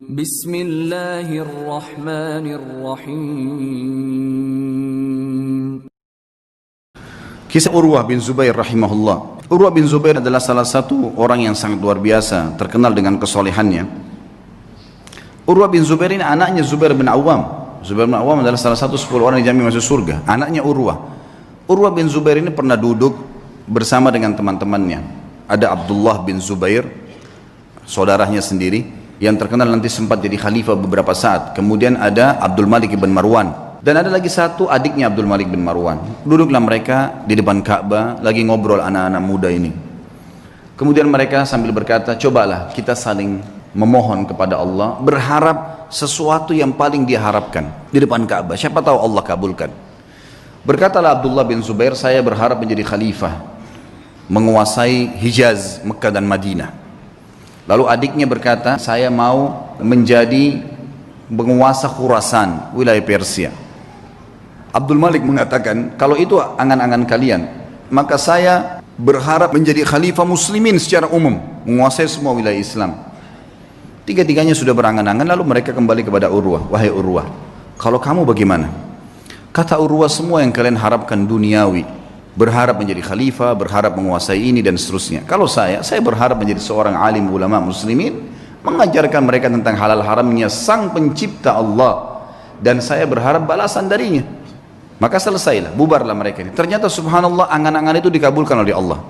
Bismillahirrahmanirrahim. Kisah Urwah bin Zubair rahimahullah. Urwah bin Zubair adalah salah satu orang yang sangat luar biasa, terkenal dengan kesolehannya. Urwah bin Zubair ini anaknya Zubair bin Awam. Zubair bin Awam adalah salah satu 10 orang yang dijamin masuk surga. Anaknya Urwah. Urwah bin Zubair ini pernah duduk bersama dengan teman-temannya. Ada Abdullah bin Zubair, saudaranya sendiri, yang terkenal nanti sempat jadi khalifah beberapa saat. Kemudian ada Abdul Malik bin Marwan, dan ada lagi satu adiknya Abdul Malik bin Marwan. Duduklah mereka di depan Ka'bah lagi ngobrol anak-anak muda ini. Kemudian mereka sambil berkata, cobalah kita saling memohon kepada Allah, berharap sesuatu yang paling dia harapkan di depan Ka'bah. Siapa tahu Allah kabulkan. Berkatalah Abdullah bin Zubair, saya berharap menjadi khalifah, menguasai Hijaz, Mekah dan Madinah. Lalu adiknya berkata, saya mau menjadi penguasa Khurasan, wilayah Persia. Abdul Malik mengatakan, kalau itu angan-angan kalian, maka saya berharap menjadi khalifah muslimin secara umum, menguasai semua wilayah Islam. Tiga-tiganya sudah berangan-angan, lalu mereka kembali kepada Urwah. Wahai Urwah, kalau kamu bagaimana? Kata Urwah, semua yang kalian harapkan duniawi, berharap menjadi khalifah, berharap menguasai ini dan seterusnya. Kalau saya berharap menjadi seorang alim ulama muslimin, mengajarkan mereka tentang halal haramnya sang pencipta Allah, dan saya berharap balasan darinya. Maka selesailah, bubarlah mereka ini. Ternyata subhanallah, angan-angan itu dikabulkan oleh Allah.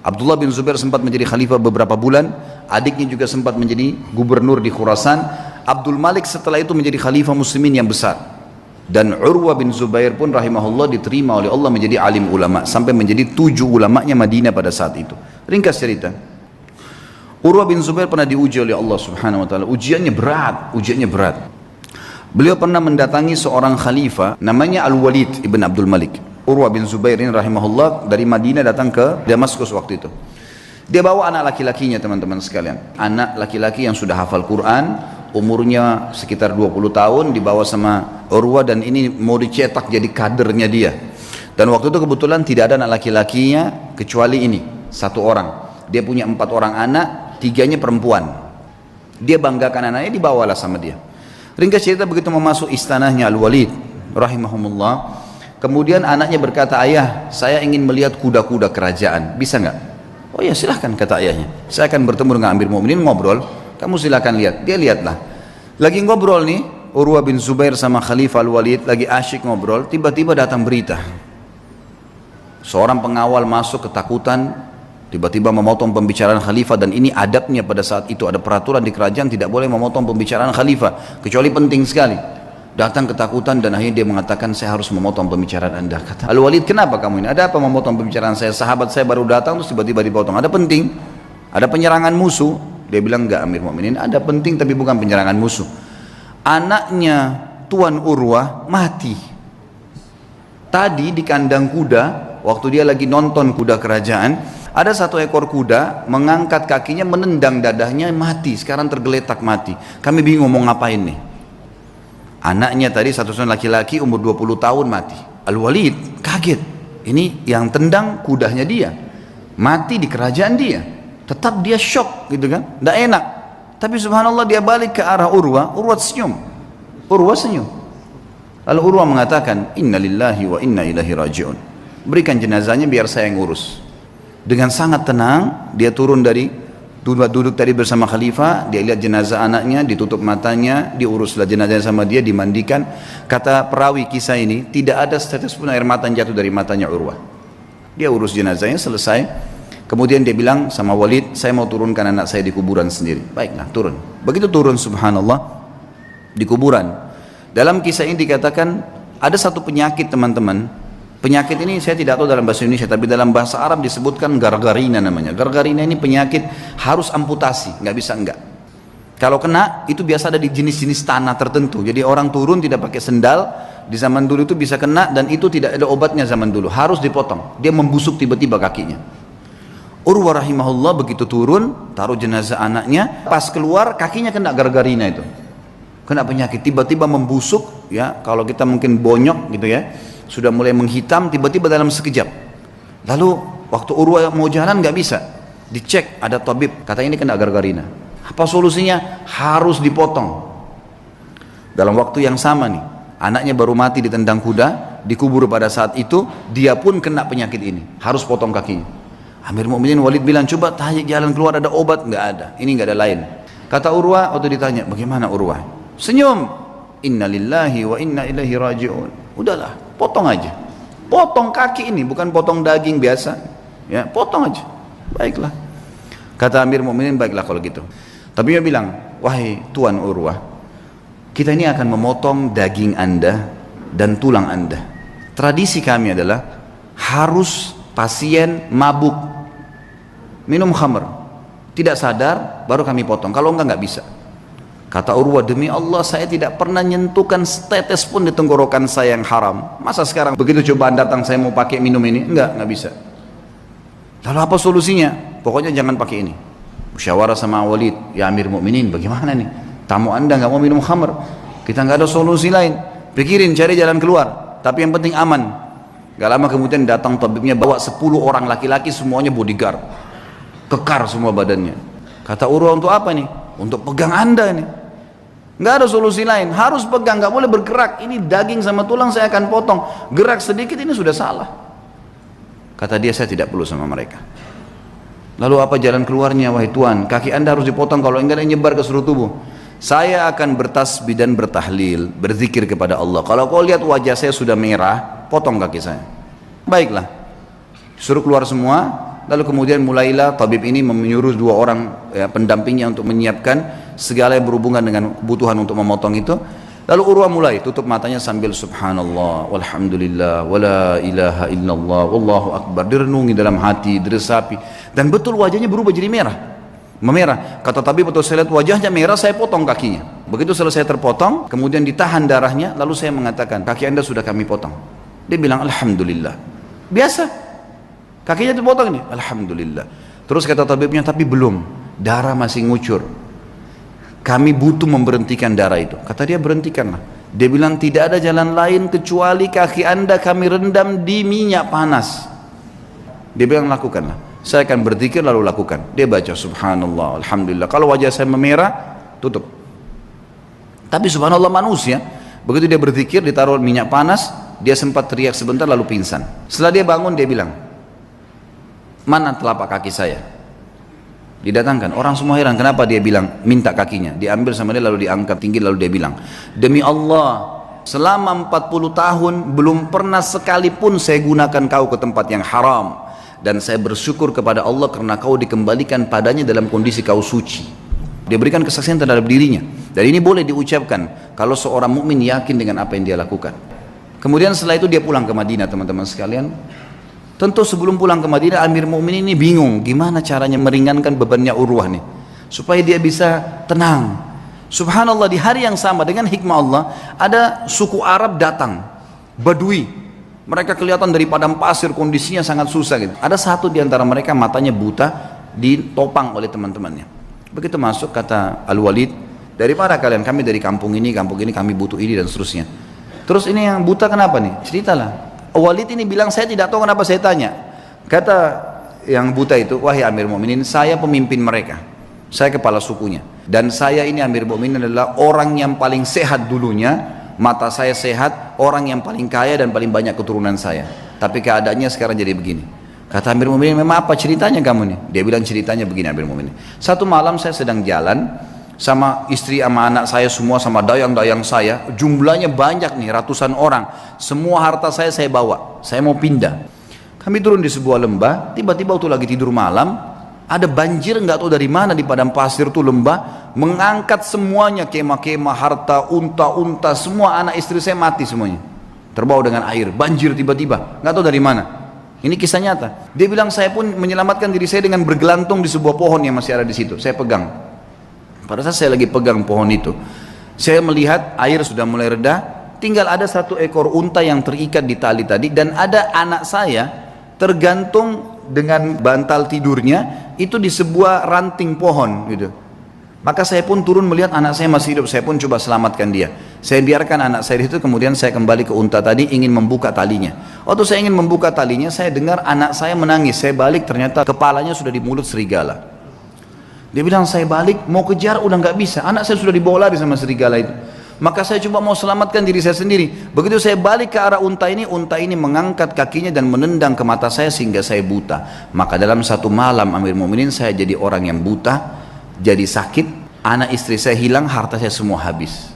Abdullah bin Zubair sempat menjadi khalifah beberapa bulan, adiknya juga sempat menjadi gubernur di Khurasan. Abdul Malik setelah itu menjadi khalifah muslimin yang besar. Dan Urwah bin Zubair pun rahimahullah diterima oleh Allah menjadi alim ulama, sampai menjadi 7 ulamanya Madinah pada saat itu. Ringkas cerita, Urwah bin Zubair pernah diuji oleh Allah subhanahu wa ta'ala. Ujiannya berat. Beliau pernah mendatangi seorang khalifah namanya Al-Walid ibn Abdul Malik. Urwah bin Zubair ini rahimahullah dari Madinah datang ke Damaskus waktu itu. Dia bawa anak laki-lakinya, teman-teman sekalian. Anak laki-laki yang sudah hafal Quran, umurnya sekitar 20 tahun, dibawa sama Urwah, dan ini mau dicetak jadi kadernya dia. Dan waktu itu kebetulan tidak ada anak laki-lakinya kecuali ini, satu orang. Dia punya 4 orang anak, 3-nya perempuan. Dia banggakan anaknya, dibawalah sama dia. Ringkas cerita, begitu memasuk istanahnya Al-Walid rahimahumullah, kemudian anaknya berkata, ayah, saya ingin melihat kuda-kuda kerajaan, bisa nggak? Oh ya silahkan, kata ayahnya, saya akan bertemu dengan Amir Mu'minin, ngobrol, kamu silakan lihat. Dia lihatlah, lagi ngobrol nih Urwah bin Zubair sama Khalifah Al-Walid, lagi asyik ngobrol, tiba-tiba datang berita, seorang pengawal masuk ketakutan, tiba-tiba memotong pembicaraan khalifah. Dan ini adabnya pada saat itu, ada peraturan di kerajaan tidak boleh memotong pembicaraan khalifah kecuali penting sekali. Datang ketakutan, dan akhirnya dia mengatakan, saya harus memotong pembicaraan anda. Kata Al-Walid, kenapa kamu ini? Ada apa memotong pembicaraan saya? Sahabat saya baru datang terus tiba-tiba dipotong. Ada penting? Ada penyerangan musuh? Dia bilang, enggak Amir Mu'minin, ada penting tapi bukan penyerangan musuh. Anaknya Tuan Urwah mati tadi di kandang kuda. Waktu dia lagi nonton kuda kerajaan, ada satu ekor kuda mengangkat kakinya, menendang dadahnya, mati. Sekarang tergeletak mati. Kami bingung mau ngapain nih. Anaknya tadi satu-satunya laki-laki umur 20 tahun mati. Al-Walid kaget, ini yang tendang kudanya dia, mati di kerajaan dia. Tetap dia shock gitu kan, tidak enak. Tapi subhanallah, dia balik ke arah Urwah. Urwah senyum. Lalu Urwah mengatakan, inna lillahi wa inna ilaihi raji'un, berikan jenazahnya biar saya yang urus. Dengan sangat tenang dia turun dari duduk tadi bersama khalifah. Dia lihat jenazah anaknya, ditutup matanya, diuruslah jenazahnya sama dia, dimandikan. Kata perawi kisah ini, tidak ada setetes pun air mata yang jatuh dari matanya Urwah. Dia urus jenazahnya selesai. Kemudian dia bilang sama Walid, saya mau turunkan anak saya di kuburan sendiri. Baiklah, turun. Begitu turun subhanallah di kuburan, dalam kisah ini dikatakan ada satu penyakit, teman-teman. Penyakit ini saya tidak tahu dalam bahasa Indonesia, tapi dalam bahasa Arab disebutkan gargarina namanya. Gargarina ini penyakit harus amputasi, nggak bisa enggak. Kalau kena itu biasa ada di jenis-jenis tanah tertentu. Jadi orang turun tidak pakai sendal, di zaman dulu itu bisa kena, dan itu tidak ada obatnya zaman dulu, harus dipotong. Dia membusuk tiba-tiba kakinya. Urwah rahimahullah begitu turun, taruh jenazah anaknya, pas keluar kakinya kena gargarina itu, kena penyakit, tiba-tiba membusuk ya. Kalau kita mungkin bonyok gitu ya, sudah mulai menghitam tiba-tiba dalam sekejap. Lalu waktu Urwah mau jalan nggak bisa, dicek ada tabib, katanya ini kena gargarina. Apa solusinya? Harus dipotong. Dalam waktu yang sama nih, anaknya baru mati ditendang kuda, dikubur pada saat itu, dia pun kena penyakit ini, harus potong kakinya. Amir Mukminin Walid bilang, coba tanya jalan keluar, ada obat? Nggak ada, ini nggak ada lain. Kata Urwah, waktu ditanya, bagaimana Urwah? Senyum, inna lillahi wa inna ilaihi raji'un. Udahlah, potong aja, potong kaki ini, bukan potong daging biasa, ya, potong aja. Baiklah, kata Amir Mukminin, baiklah kalau gitu. Tapi dia bilang, wahai Tuan Urwah, kita ini akan memotong daging Anda dan tulang Anda. Tradisi kami adalah harus pasien mabuk, minum khamr, tidak sadar, baru kami potong. Kalau enggak bisa. Kata Urwah, demi Allah saya tidak pernah nyentuhkan setetes pun di tenggorokan saya yang haram. Masa sekarang begitu cobaan datang saya mau pakai minum ini? Enggak bisa. Lalu apa solusinya? Pokoknya jangan pakai ini. Musyawarah sama Walid, ya Amir Mukminin, bagaimana nih? Tamu Anda nggak mau minum khamr, kita nggak ada solusi lain, pikirin cari jalan keluar, tapi yang penting aman. Gak lama kemudian datang tabibnya bawa 10 orang laki-laki, semuanya bodyguard, kekar semua badannya. Kata Urwah, untuk apa nih? Untuk pegang Anda nih, nggak ada solusi lain, harus pegang, nggak boleh bergerak. Ini daging sama tulang saya akan potong, gerak sedikit ini sudah salah. Kata dia, saya tidak perlu sama mereka. Lalu apa jalan keluarnya? Wahai Tuan, kaki Anda harus dipotong, kalau enggak nyebar ke seluruh tubuh. Saya akan bertasbih dan bertahlil, berzikir kepada Allah. Kalau kau lihat wajah saya sudah merah, potong kaki saya. Baiklah, suruh keluar semua. Lalu kemudian mulailah tabib ini menyuruh 2 orang pendampingnya untuk menyiapkan segala yang berhubungan dengan kebutuhan untuk memotong itu. Lalu Urwah mulai tutup matanya sambil subhanallah, walhamdulillah, wala ilaha illallah, wallahu akbar. Direnungi dalam hati, diresapi. Dan betul wajahnya berubah jadi merah, memerah. Kata tabib, betul saya lihat wajahnya merah, saya potong kakinya. Begitu selesai terpotong, kemudian ditahan darahnya, lalu saya mengatakan, kaki Anda sudah kami potong. Dia bilang, alhamdulillah. Biasa, kakinya dipotong nih, alhamdulillah. Terus kata tabibnya, tapi belum, darah masih ngucur. Kami butuh memberhentikan darah itu. Kata dia, berhentikanlah. Dia bilang, tidak ada jalan lain kecuali kaki Anda kami rendam di minyak panas. Dia bilang, lakukanlah. Saya akan berzikir lalu lakukan. Dia baca subhanallah, alhamdulillah. Kalau wajah saya memerah, tutup. Tapi subhanallah manusia, begitu dia berzikir, ditaruh minyak panas, dia sempat teriak sebentar lalu pingsan. Setelah dia bangun, dia bilang, mana telapak kaki saya? Didatangkan. Orang semua heran, kenapa dia bilang minta kakinya? Diambil sama dia lalu diangkat tinggi, lalu dia bilang, demi Allah, selama 40 tahun belum pernah sekalipun saya gunakan kau ke tempat yang haram. Dan saya bersyukur kepada Allah karena kau dikembalikan padanya dalam kondisi kau suci. Dia berikan kesaksian terhadap dirinya. Dan ini boleh diucapkan kalau seorang mukmin yakin dengan apa yang dia lakukan. Kemudian setelah itu dia pulang ke Madinah, teman-teman sekalian. Tentu sebelum pulang ke Madinah, Amir Mukminin ini bingung gimana caranya meringankan bebannya Urwah nih, supaya dia bisa tenang. Subhanallah, di hari yang sama dengan hikmah Allah, ada suku Arab datang, Badui. Mereka kelihatan dari padang pasir, kondisinya sangat susah gitu. Ada satu di antara mereka matanya buta, ditopang oleh teman-temannya. Begitu masuk, kata Al-Walid, dari mana kalian? Kami dari kampung ini, kami butuh ini dan seterusnya. Terus ini yang buta kenapa nih? Ceritalah. Walid ini bilang, saya tidak tahu kenapa saya tanya. Kata yang buta itu, wahai Amir Mukminin, saya pemimpin mereka. Saya kepala sukunya. Dan saya ini Amir Mukminin adalah orang yang paling sehat dulunya. Mata saya sehat, orang yang paling kaya dan paling banyak keturunan saya. Tapi keadaannya sekarang jadi begini. Kata Amir Mukminin, memang apa ceritanya kamu nih? Dia bilang ceritanya begini Amir Mukminin. Satu malam saya sedang jalan sama istri sama anak saya semua, sama dayang-dayang saya. Jumlahnya banyak nih, ratusan orang. Semua harta saya bawa. Saya mau pindah. Kami turun di sebuah lembah. Tiba-tiba waktu lagi tidur malam, ada banjir nggak tahu dari mana di padang pasir tuh lembah. Mengangkat semuanya, kemah-kemah, harta, unta-unta, semua anak istri saya mati semuanya. Terbawa dengan air, banjir tiba-tiba, nggak tahu dari mana. Ini kisah nyata. Dia bilang, saya pun menyelamatkan diri saya dengan bergelantung di sebuah pohon yang masih ada di situ. Saya pegang. Pada saat saya lagi pegang pohon itu, saya melihat air sudah mulai reda. Tinggal ada 1 ekor unta yang terikat di tali tadi, dan ada anak saya tergantung dengan bantal tidurnya itu di sebuah ranting pohon gitu. Maka saya pun turun melihat anak saya masih hidup, saya pun coba selamatkan dia. Saya biarkan anak saya itu, kemudian saya kembali ke unta tadi ingin membuka talinya. Waktu saya ingin membuka talinya, saya dengar anak saya menangis. Saya balik, ternyata kepalanya sudah di mulut serigala. Dia bilang, saya balik mau kejar udah nggak bisa, anak saya sudah dibawa lari sama serigala itu. Maka saya coba mau selamatkan diri saya sendiri. Begitu saya balik ke arah unta ini mengangkat kakinya dan menendang ke mata saya sehingga saya buta. Maka dalam satu malam Amir Mu'minin saya jadi orang yang buta, jadi sakit, anak istri saya hilang, harta saya semua habis.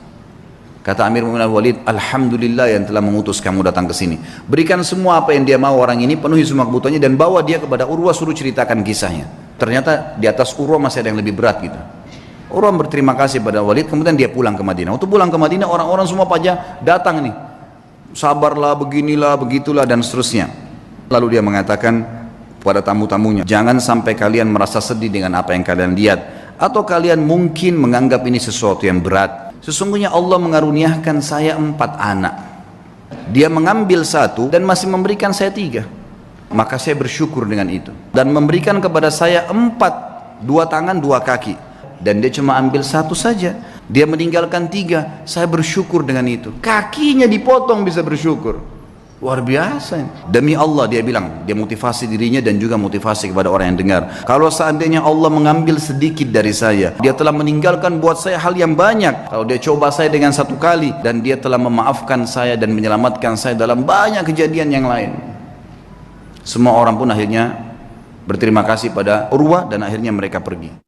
Kata Amir Mu'minin Al-Walid, alhamdulillah yang telah mengutus kamu datang ke sini. Berikan semua apa yang dia mau orang ini, penuhi semua kebutuhannya dan bawa dia kepada Urwah, suruh ceritakan kisahnya. Ternyata di atas Urwah masih ada yang lebih berat gitu. Urwah berterima kasih pada Walid, kemudian dia pulang ke Madinah. Untuk pulang ke Madinah, orang-orang semua pada datang nih. Sabarlah, beginilah, begitulah, dan seterusnya. Lalu dia mengatakan kepada tamu-tamunya, jangan sampai kalian merasa sedih dengan apa yang kalian lihat. Atau kalian mungkin menganggap ini sesuatu yang berat. Sesungguhnya Allah mengaruniakan saya 4 anak. Dia mengambil 1 dan masih memberikan saya 3. Maka saya bersyukur dengan itu. Dan memberikan kepada saya 4, 2 tangan, 2 kaki. Dan dia cuma ambil 1 saja, dia meninggalkan 3, saya bersyukur dengan itu. Kakinya dipotong bisa bersyukur, luar biasa. Demi Allah dia bilang, dia motivasi dirinya dan juga motivasi kepada orang yang dengar. Kalau seandainya Allah mengambil sedikit dari saya, dia telah meninggalkan buat saya hal yang banyak. Kalau dia coba saya dengan 1 kali, dan dia telah memaafkan saya dan menyelamatkan saya dalam banyak kejadian yang lain. Semua orang pun akhirnya berterima kasih pada Urwah dan akhirnya mereka pergi.